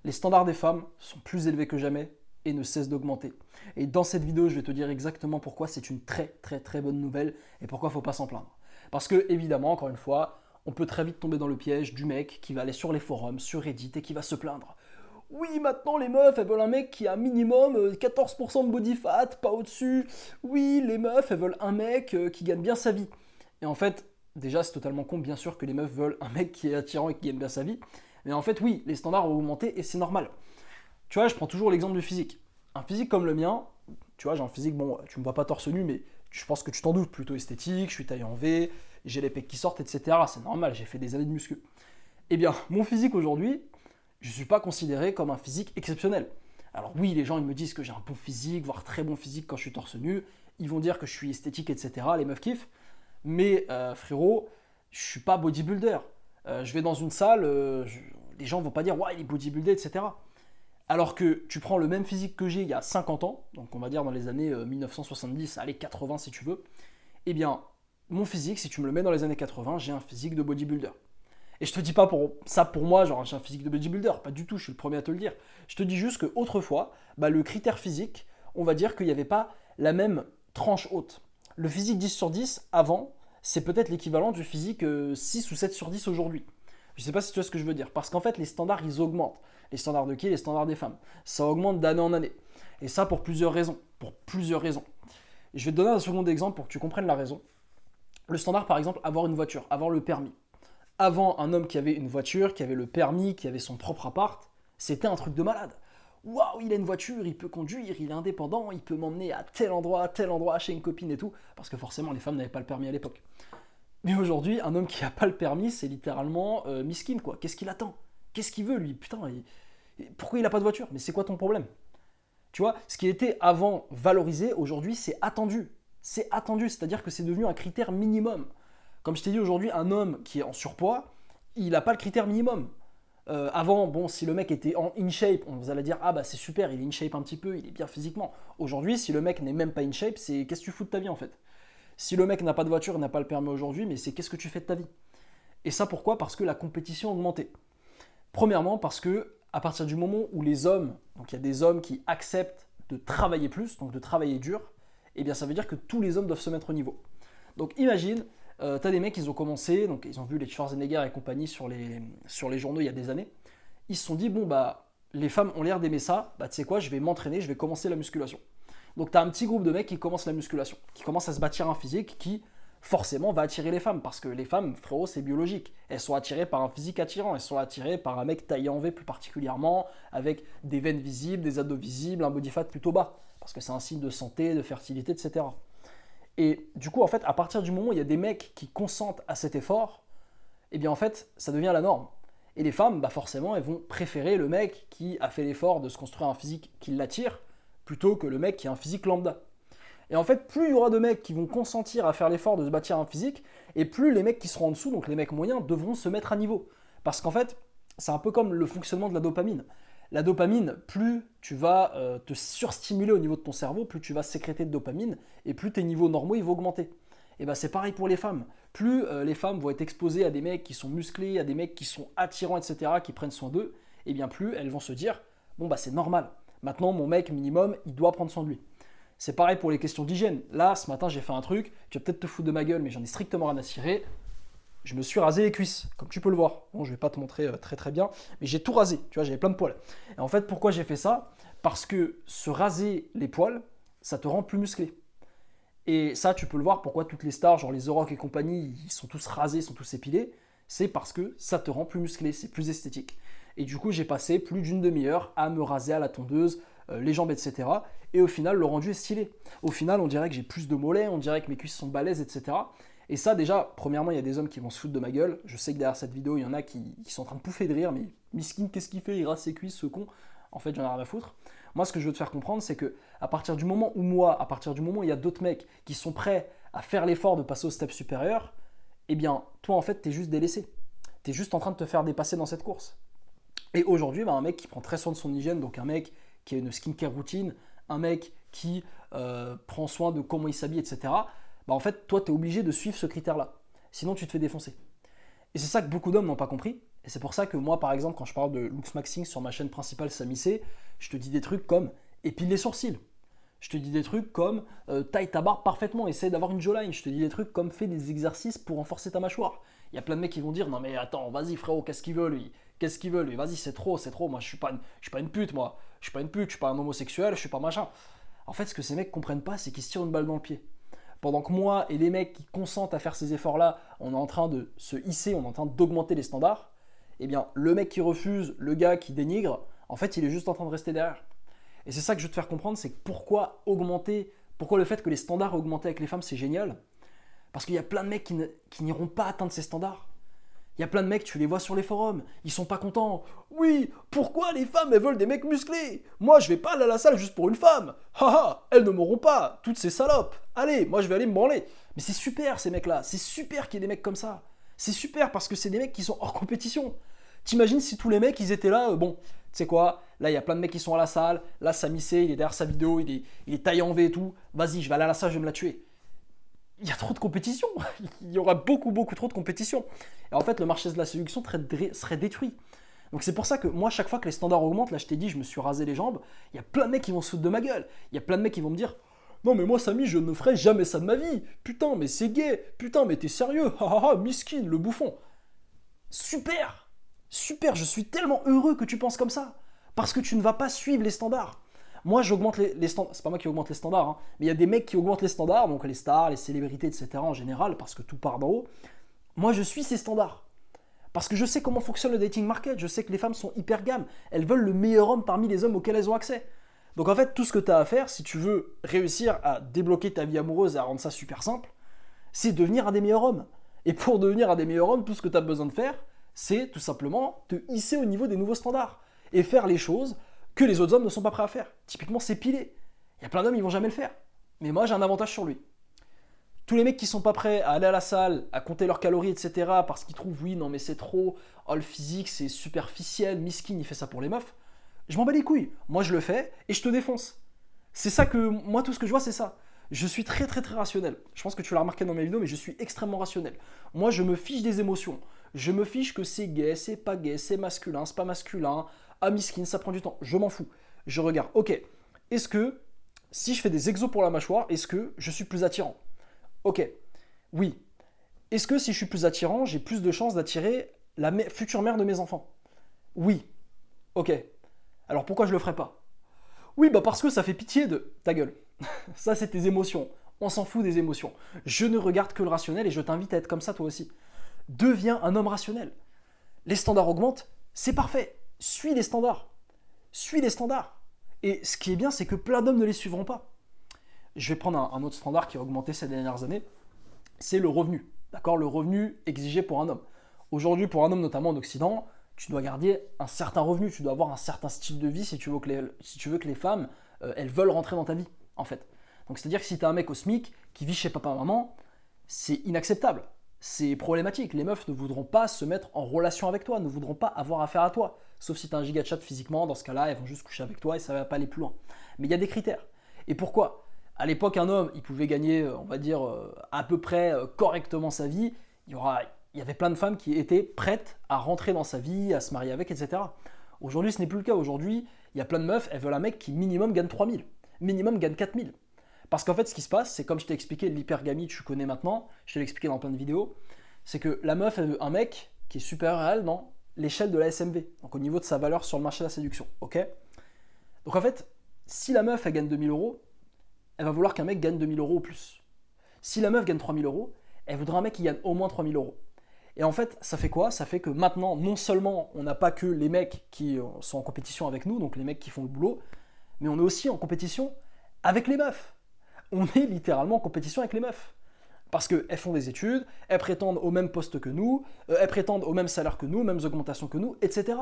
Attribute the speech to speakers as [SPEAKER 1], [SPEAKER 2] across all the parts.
[SPEAKER 1] les standards des femmes sont plus élevés que jamais et ne cessent d'augmenter. Et dans cette vidéo, je vais te dire exactement pourquoi c'est une très bonne nouvelle et pourquoi il ne faut pas s'en plaindre. Parce que, évidemment, encore une fois, on peut très vite tomber dans le piège du mec qui va aller sur les forums, sur Reddit et qui va se plaindre. Oui, maintenant les meufs, elles veulent un mec qui a minimum 14% de body fat, pas au-dessus. Oui, les meufs, elles veulent un mec qui gagne bien sa vie. Et en fait, déjà, c'est totalement con, bien sûr que les meufs veulent un mec qui est attirant et qui gagne bien sa vie. Mais en fait, oui, les standards ont augmenté et c'est normal. Tu vois, je prends toujours l'exemple du physique. Un physique comme le mien, tu vois, j'ai un physique, bon, tu me vois pas torse nu, mais je pense que tu t'en doutes, plutôt esthétique, je suis taillé en V, j'ai les pecs qui sortent, etc. C'est normal, j'ai fait des années de muscu. Eh bien, mon physique aujourd'hui, je ne suis pas considéré comme un physique exceptionnel. Alors oui, les gens ils me disent que j'ai un bon physique, voire très bon physique quand je suis torse nu, ils vont dire que je suis esthétique, etc. Les meufs kiffent, mais frérot, je suis pas bodybuilder. Je vais dans une salle, les gens vont pas dire ouais il est bodybuildé, etc. Alors que tu prends le même physique que j'ai il y a 50 ans, donc on va dire dans les années 1970, allez 80 si tu veux, eh bien mon physique, si tu me le mets dans les années 80, j'ai un physique de bodybuilder. Et je te dis pas pour ça pour moi, genre j'ai un physique de bodybuilder, pas du tout, je suis le premier à te le dire. Je te dis juste qu'autrefois, le critère physique, on va dire qu'il n'y avait pas la même tranche haute. Le physique 10 sur 10 avant, c'est peut-être l'équivalent du physique 6 ou 7 sur 10 aujourd'hui. Je sais pas si tu vois ce que je veux dire, parce qu'en fait les standards ils augmentent. Les standards de qui? Les standards des femmes. Ça augmente d'année en année. Et ça pour plusieurs raisons. Pour plusieurs raisons. Je vais te donner un second exemple pour que tu comprennes la raison. Le standard par exemple, avoir une voiture, avoir le permis. Avant, un homme qui avait une voiture, qui avait le permis, qui avait son propre appart, c'était un truc de malade. Waouh, il a une voiture, il peut conduire, il est indépendant, il peut m'emmener à tel endroit, chez une copine et tout, parce que forcément les femmes n'avaient pas le permis à l'époque. Mais aujourd'hui, un homme qui n'a pas le permis, c'est littéralement miskin quoi. Qu'est-ce qu'il attend? Qu'est-ce qu'il veut lui? Putain, pourquoi il n'a pas de voiture? Mais c'est quoi ton problème? Tu vois, ce qui était avant valorisé, aujourd'hui c'est attendu. C'est attendu, c'est-à-dire que c'est devenu un critère minimum. Comme je t'ai dit aujourd'hui, un homme qui est en surpoids, il n'a pas le critère minimum. Avant, bon, si le mec était en in shape, on vous allait dire ah bah c'est super, il est in shape un petit peu, il est bien physiquement. Aujourd'hui, si le mec n'est même pas in shape, c'est qu'est-ce que tu fous de ta vie en fait? Si le mec n'a pas de voiture, n'a pas le permis aujourd'hui, mais c'est qu'est-ce que tu fais de ta vie? Et ça pourquoi? Parce que la compétition a augmenté. Premièrement parce que à partir du moment où les hommes, donc il y a des hommes qui acceptent de travailler plus, donc de travailler dur, eh bien ça veut dire que tous les hommes doivent se mettre au niveau. Donc imagine, t'as des mecs, ils ont commencé, donc ils ont vu les Schwarzenegger et compagnie sur les journaux il y a des années. Ils se sont dit, bon, bah, les femmes ont l'air d'aimer ça, bah, tu sais quoi, je vais m'entraîner, je vais commencer la musculation. Donc t'as un petit groupe de mecs qui commencent la musculation, qui commencent à se bâtir un physique qui, forcément, va attirer les femmes. Parce que les femmes, frérot, c'est biologique. Elles sont attirées par un physique attirant, elles sont attirées par un mec taillé en V plus particulièrement, avec des veines visibles, des abdos visibles, un body fat plutôt bas. Parce que c'est un signe de santé, de fertilité, etc. Et du coup, en fait, à partir du moment où il y a des mecs qui consentent à cet effort, eh bien en fait, ça devient la norme. Et les femmes, bah forcément, elles vont préférer le mec qui a fait l'effort de se construire un physique qui l'attire, plutôt que le mec qui a un physique lambda. Et en fait, plus il y aura de mecs qui vont consentir à faire l'effort de se bâtir un physique, et plus les mecs qui seront en dessous, donc les mecs moyens, devront se mettre à niveau. Parce qu'en fait, c'est un peu comme le fonctionnement de la dopamine. La dopamine, plus tu vas te surstimuler au niveau de ton cerveau, plus tu vas sécréter de dopamine, et plus tes niveaux normaux ils vont augmenter. Et ben c'est pareil pour les femmes. Plus les femmes vont être exposées à des mecs qui sont musclés, à des mecs qui sont attirants, etc., qui prennent soin d'eux, et bien plus elles vont se dire, bon bah c'est normal. Maintenant mon mec minimum, il doit prendre soin de lui. C'est pareil pour les questions d'hygiène. Là, ce matin, j'ai fait un truc, tu vas peut-être te foutre de ma gueule, mais j'en ai strictement rien à cirer. Je me suis rasé les cuisses, comme tu peux le voir. Bon, je vais pas te montrer très bien, mais j'ai tout rasé, tu vois, j'avais plein de poils. Et en fait, pourquoi j'ai fait ça? Parce que se raser les poils, ça te rend plus musclé. Et ça, tu peux le voir, pourquoi toutes les stars, genre les The Rock et compagnie, ils sont tous rasés, ils sont tous épilés. C'est parce que ça te rend plus musclé, c'est plus esthétique. Et du coup, j'ai passé plus d'une demi-heure à me raser à la tondeuse, les jambes, etc. Et au final, le rendu est stylé. Au final, on dirait que j'ai plus de mollets, on dirait que mes cuisses sont balèzes, etc. Et ça, déjà, premièrement, il y a des hommes qui vont se foutre de ma gueule. Je sais que derrière cette vidéo, il y en a qui sont en train de pouffer de rire, mais miskin, qu'est-ce qu'il fait? Il rase ses cuisses, ce con. En fait, j'en ai rien à foutre. Moi, ce que je veux te faire comprendre, c'est que à partir du moment où il y a d'autres mecs qui sont prêts à faire l'effort de passer au step supérieur, eh bien, toi, en fait, t'es juste délaissé. T'es juste en train de te faire dépasser dans cette course. Et aujourd'hui, un mec qui prend très soin de son hygiène, donc un mec qui a une skincare routine, un mec qui prend soin de comment il s'habille, etc., en fait, toi, tu es obligé de suivre ce critère-là. Sinon, tu te fais défoncer. Et c'est ça que beaucoup d'hommes n'ont pas compris. Et c'est pour ça que moi, par exemple, quand je parle de looks maxing sur ma chaîne principale Samy C, je te dis des trucs comme épile les sourcils. Je te dis des trucs comme taille ta barbe parfaitement, essaie d'avoir une jawline. Je te dis des trucs comme fais des exercices pour renforcer ta mâchoire. Il y a plein de mecs qui vont dire non mais attends, vas-y frérot, qu'est-ce qu'il veut lui? Qu'est-ce qu'il veut lui? Vas-y, c'est trop. Moi je suis pas une pute, moi. Je suis pas une pute, je suis pas un homosexuel, je suis pas machin. En fait, ce que ces mecs comprennent pas, c'est qu'ils se tirent une balle dans le pied. Pendant que moi et les mecs qui consentent à faire ces efforts-là, on est en train de se hisser, on est en train d'augmenter les standards, eh bien, le mec qui refuse, le gars qui dénigre, en fait, il est juste en train de rester derrière. Et c'est ça que je veux te faire comprendre, c'est pourquoi le fait que les standards augmentent avec les femmes, c'est génial. Parce qu'il y a plein de mecs qui n'iront pas atteindre ces standards. Il y a plein de mecs, tu les vois sur les forums, ils sont pas contents. Oui, pourquoi les femmes, elles veulent des mecs musclés? Moi, je vais pas aller à la salle juste pour une femme. Haha, elles ne m'auront pas, toutes ces salopes. Allez, moi, je vais aller me branler. Mais c'est super, ces mecs-là. C'est super qu'il y ait des mecs comme ça. C'est super parce que c'est des mecs qui sont hors compétition. T'imagines si tous les mecs, ils étaient là, bon, tu sais quoi, là, il y a plein de mecs qui sont à la salle. Là, Samy C, il est derrière sa vidéo, il est taillé en V et tout. Vas-y, je vais aller à la salle, je vais me la tuer. Il y a trop de compétition. Il y aura beaucoup, beaucoup trop de compétition. Et en fait, le marché de la séduction serait détruit. Donc c'est pour ça que moi, chaque fois que les standards augmentent, là je t'ai dit, je me suis rasé les jambes, il y a plein de mecs qui vont se foutre de ma gueule. Il y a plein de mecs qui vont me dire non mais moi Samy, je ne ferai jamais ça de ma vie. Putain, mais c'est gay. Putain, mais t'es sérieux. Ha miskin, le bouffon. Super. Super, je suis tellement heureux que tu penses comme ça. Parce que tu ne vas pas suivre les standards. Moi, j'augmente les standards. C'est pas moi qui augmente les standards, hein, mais il y a des mecs qui augmentent les standards, donc les stars, les célébrités, etc. en général, parce que tout part d'en haut. Moi, je suis ces standards. Parce que je sais comment fonctionne le dating market. Je sais que les femmes sont hyper gamme. Elles veulent le meilleur homme parmi les hommes auxquels elles ont accès. Donc en fait, tout ce que tu as à faire, si tu veux réussir à débloquer ta vie amoureuse et à rendre ça super simple, c'est devenir un des meilleurs hommes. Et pour devenir un des meilleurs hommes, tout ce que tu as besoin de faire, c'est tout simplement te hisser au niveau des nouveaux standards. Et faire les choses que les autres hommes ne sont pas prêts à faire. Typiquement, s'épiler. Il y a plein d'hommes, ils vont jamais le faire. Mais moi, j'ai un avantage sur lui. Tous les mecs qui sont pas prêts à aller à la salle, à compter leurs calories, etc., parce qu'ils trouvent, oui, non, mais c'est trop, oh, le physique, c'est superficiel, miskin, il fait ça pour les meufs. Je m'en bats les couilles. Moi, je le fais et je te défonce. C'est ça que, moi, tout ce que je vois, c'est ça. Je suis très, très, très rationnel. Je pense que tu l'as remarqué dans mes vidéos, mais je suis extrêmement rationnel. Moi, je me fiche des émotions. Je me fiche que c'est gay, c'est pas gay, c'est masculin, c'est pas masculin. Ah, miskin, ça prend du temps. Je m'en fous. Je regarde. Ok, est-ce que, si je fais des exos pour la mâchoire, est-ce que je suis plus attirant? Ok, oui. Est-ce que si je suis plus attirant, j'ai plus de chances d'attirer la future mère de mes enfants? Oui. Ok. Alors pourquoi je le ferais pas? Oui, bah parce que ça fait pitié de ta gueule. Ça, c'est tes émotions. On s'en fout des émotions. Je ne regarde que le rationnel et je t'invite à être comme ça toi aussi. Deviens un homme rationnel. Les standards augmentent, c'est parfait. Suis les standards. Suis les standards. Et ce qui est bien, c'est que plein d'hommes ne les suivront pas. Je vais prendre un autre standard qui a augmenté ces dernières années, c'est le revenu. D'accord? Le revenu exigé pour un homme. Aujourd'hui, pour un homme, notamment en Occident, tu dois garder un certain revenu, tu dois avoir un certain style de vie si tu veux que les femmes, elles veulent rentrer dans ta vie, en fait. Donc c'est-à-dire que si tu as un mec au SMIC qui vit chez papa-maman, c'est inacceptable. C'est problématique. Les meufs ne voudront pas se mettre en relation avec toi, ne voudront pas avoir affaire à toi. Sauf si tu as un giga chat physiquement, dans ce cas-là, elles vont juste coucher avec toi et ça ne va pas aller plus loin. Mais il y a des critères. Et pourquoi? À l'époque, un homme, il pouvait gagner, on va dire, à peu près correctement sa vie. Il y avait plein de femmes qui étaient prêtes à rentrer dans sa vie, à se marier avec, etc. Aujourd'hui, ce n'est plus le cas. Aujourd'hui, il y a plein de meufs, elles veulent un mec qui minimum gagne 3000, minimum gagne 4000. Parce qu'en fait, ce qui se passe, c'est comme je t'ai expliqué, l'hypergamie, tu connais maintenant, je te l'ai expliqué dans plein de vidéos, c'est que la meuf, elle veut un mec qui est supérieur à elle dans l'échelle de la SMV, donc au niveau de sa valeur sur le marché de la séduction. Ok? Donc en fait, si la meuf, elle gagne 2000 euros, elle va vouloir qu'un mec gagne 2000 euros ou plus. Si la meuf gagne 3000 euros, elle voudra un mec qui gagne au moins 3000 euros. Et en fait, ça fait quoi? Ça fait que maintenant, non seulement on n'a pas que les mecs qui sont en compétition avec nous, donc les mecs qui font le boulot, mais on est aussi en compétition avec les meufs. On est littéralement en compétition avec les meufs. Parce qu'elles font des études, elles prétendent au même poste que nous, elles prétendent au même salaire que nous, aux mêmes augmentations que nous, etc.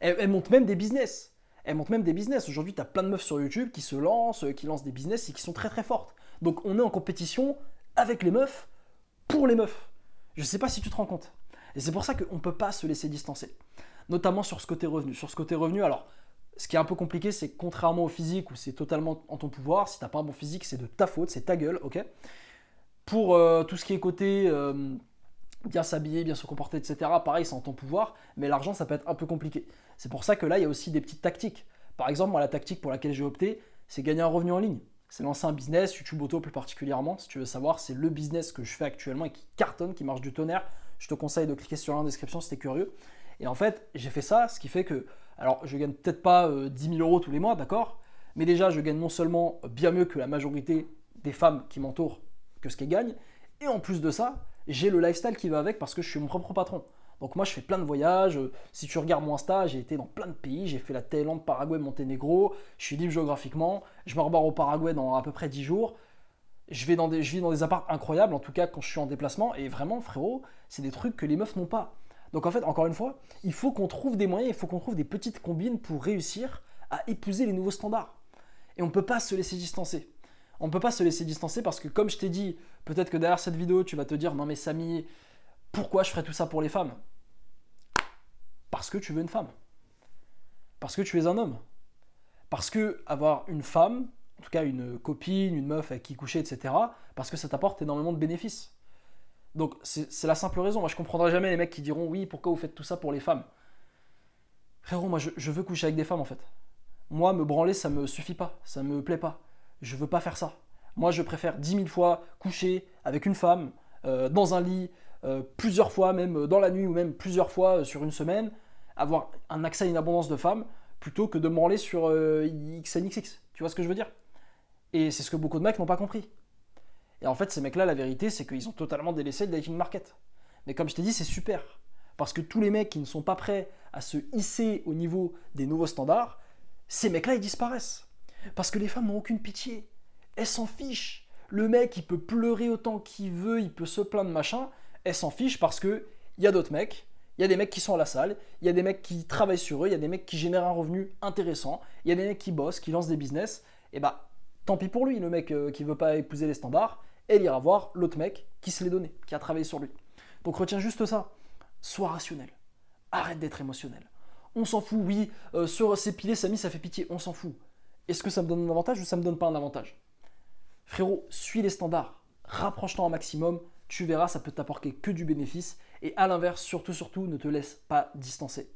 [SPEAKER 1] Elles montent même des business. Elles montent même des business. Aujourd'hui, tu as plein de meufs sur YouTube qui se lancent, qui lancent des business et qui sont très très fortes. Donc on est en compétition avec les meufs, pour les meufs. Je ne sais pas si tu te rends compte. Et c'est pour ça qu'on ne peut pas se laisser distancer. Notamment sur ce côté revenu. Sur ce côté revenu, alors, ce qui est un peu compliqué, c'est que contrairement au physique, où c'est totalement en ton pouvoir, si tu n'as pas un bon physique, c'est de ta faute, c'est ta gueule, ok? Pour tout ce qui est côté bien s'habiller, bien se comporter, etc. Pareil, c'est en ton pouvoir, mais l'argent, ça peut être un peu compliqué. C'est pour ça que là, il y a aussi des petites tactiques. Par exemple, moi, la tactique pour laquelle j'ai opté, c'est gagner un revenu en ligne. C'est lancer un business, YouTube Auto plus particulièrement, si tu veux savoir, c'est le business que je fais actuellement et qui cartonne, qui marche du tonnerre. Je te conseille de cliquer sur le lien en description si tu es curieux. Et en fait, j'ai fait ça, ce qui fait que, alors je gagne peut-être pas 10 000 euros tous les mois, d'accord, mais déjà, je gagne non seulement bien mieux que la majorité des femmes qui m'entourent que ce qu'elles gagnent, et en plus de ça, j'ai le lifestyle qui va avec parce que je suis mon propre patron. Donc moi, je fais plein de voyages. Si tu regardes mon Insta, j'ai été dans plein de pays. J'ai fait la Thaïlande, Paraguay, Monténégro. Je suis libre géographiquement. Je me rebarre au Paraguay dans à peu près 10 jours. Je vis dans des apparts incroyables, en tout cas quand je suis en déplacement. Et vraiment, frérot, c'est des trucs que les meufs n'ont pas. Donc en fait, encore une fois, il faut qu'on trouve des moyens, il faut qu'on trouve des petites combines pour réussir à épouser les nouveaux standards. Et on ne peut pas se laisser distancer. On ne peut pas se laisser distancer parce que, comme je t'ai dit, peut-être que derrière cette vidéo, tu vas te dire non mais Samy, pourquoi je ferais tout ça pour les femmes? Parce que tu veux une femme. Parce que tu es un homme. Parce que avoir une femme, en tout cas une copine, une meuf avec qui coucher, etc., parce que ça t'apporte énormément de bénéfices. Donc c'est la simple raison. Moi je comprendrai jamais les mecs qui diront oui, pourquoi vous faites tout ça pour les femmes? Frérot, moi je veux coucher avec des femmes en fait. Moi me branler ça me suffit pas, ça me plaît pas. Je veux pas faire ça. Moi je préfère 10 000 fois coucher avec une femme, dans un lit, plusieurs fois même dans la nuit ou même plusieurs fois sur une semaine, avoir un accès à une abondance de femmes, plutôt que de me branler sur XNXX. Tu vois ce que je veux dire? Et c'est ce que beaucoup de mecs n'ont pas compris. Et en fait, ces mecs-là, la vérité, c'est qu'ils ont totalement délaissé le dating market. Mais comme je t'ai dit, c'est super. Parce que tous les mecs qui ne sont pas prêts à se hisser au niveau des nouveaux standards, ces mecs-là, ils disparaissent. Parce que les femmes n'ont aucune pitié. Elles s'en fichent. Le mec, il peut pleurer autant qu'il veut, il peut se plaindre, machin. Elles s'en fichent parce que il y a d'autres mecs. Il y a des mecs qui sont à la salle, il y a des mecs qui travaillent sur eux, il y a des mecs qui génèrent un revenu intéressant, il y a des mecs qui bossent, qui lancent des business. Et bah, tant pis pour lui, le mec qui veut pas épouser les standards, elle ira voir l'autre mec qui se l'est donné, qui a travaillé sur lui. Donc retiens juste ça. Sois rationnel. Arrête d'être émotionnel. On s'en fout, oui, sur s'épiler, Samy, ça fait pitié, on s'en fout. Est-ce que ça me donne un avantage ou ça me donne pas un avantage? Frérot, suis les standards, rapproche-toi un maximum, tu verras, ça peut t'apporter que du bénéfice. Et à l'inverse, surtout, ne te laisse pas distancer.